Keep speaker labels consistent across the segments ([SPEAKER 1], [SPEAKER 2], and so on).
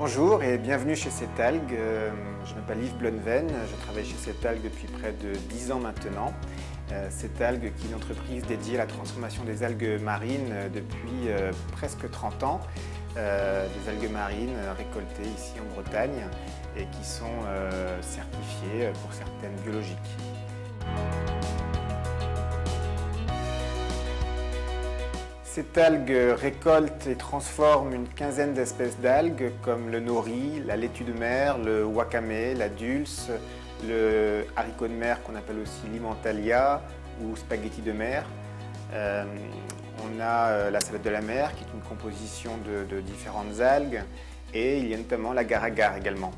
[SPEAKER 1] Bonjour et bienvenue chez Cetalgue. Je m'appelle Yves Blonven, je travaille chez Cetalgue depuis près de 10 ans maintenant. Cetalgue qui est une entreprise dédiée à la transformation des algues marines depuis presque 30 ans. Des algues marines récoltées ici en Bretagne et qui sont certifiées pour certaines biologiques. Cetalgue récolte et transforme une quinzaine d'espèces d'algues comme le nori, la laitue de mer, le wakame, la dulce, le haricot de mer qu'on appelle aussi l'Immentalia ou spaghetti de mer. On a la salade de la mer qui est une composition de différentes algues et il y a notamment l'agar-agar également.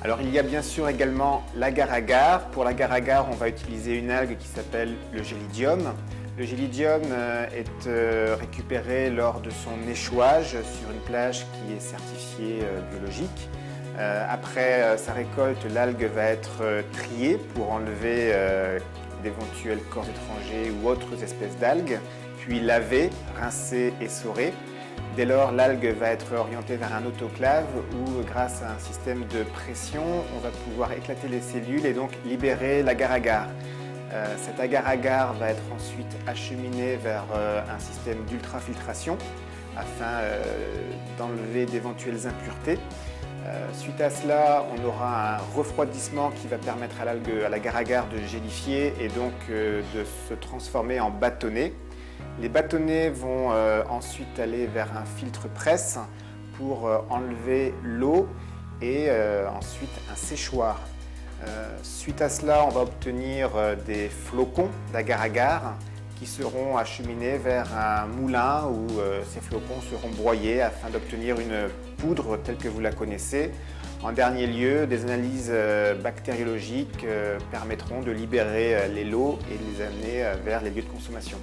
[SPEAKER 1] Alors il y a bien sûr également l'agar-agar. Pour l'agar-agar, on va utiliser une algue qui s'appelle le gélidium. Le gélidium est récupéré lors de son échouage sur une plage qui est certifiée biologique. Après sa récolte, l'algue va être triée pour enlever d'éventuels corps étrangers ou autres espèces d'algues, puis lavée, rincée et essorée. Dès lors, l'algue va être orientée vers un autoclave où, grâce à un système de pression, on va pouvoir éclater les cellules et donc libérer l'agar-agar. Cet agar-agar va être ensuite acheminé vers un système d'ultrafiltration afin d'enlever d'éventuelles impuretés. Suite à cela, on aura un refroidissement qui va permettre à l'agar-agar de gélifier et donc de se transformer en bâtonnet. Les bâtonnets vont ensuite aller vers un filtre presse pour enlever l'eau et ensuite un séchoir. Suite à cela, on va obtenir des flocons d'agar-agar qui seront acheminés vers un moulin où ces flocons seront broyés afin d'obtenir une poudre telle que vous la connaissez. En dernier lieu, des analyses bactériologiques permettront de libérer les lots et de les amener vers les lieux de consommation.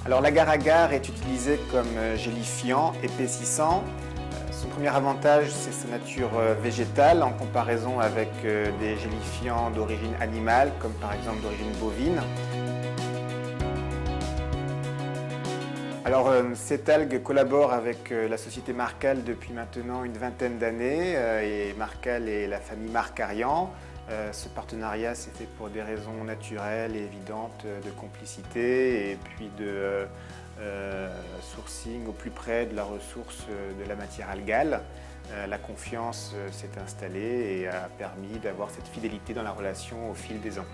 [SPEAKER 1] Alors l'agar-agar est utilisé comme gélifiant, épaississant. Son premier avantage, c'est sa nature végétale en comparaison avec des gélifiants d'origine animale, comme par exemple d'origine bovine. Alors Cetalgue collabore avec la société Marcal depuis maintenant une vingtaine d'années et Marcal est la famille Marcarian. Ce partenariat s'est fait pour des raisons naturelles et évidentes de complicité et puis de sourcing au plus près de la ressource de la matière algale. La confiance s'est installée et a permis d'avoir cette fidélité dans la relation au fil des ans.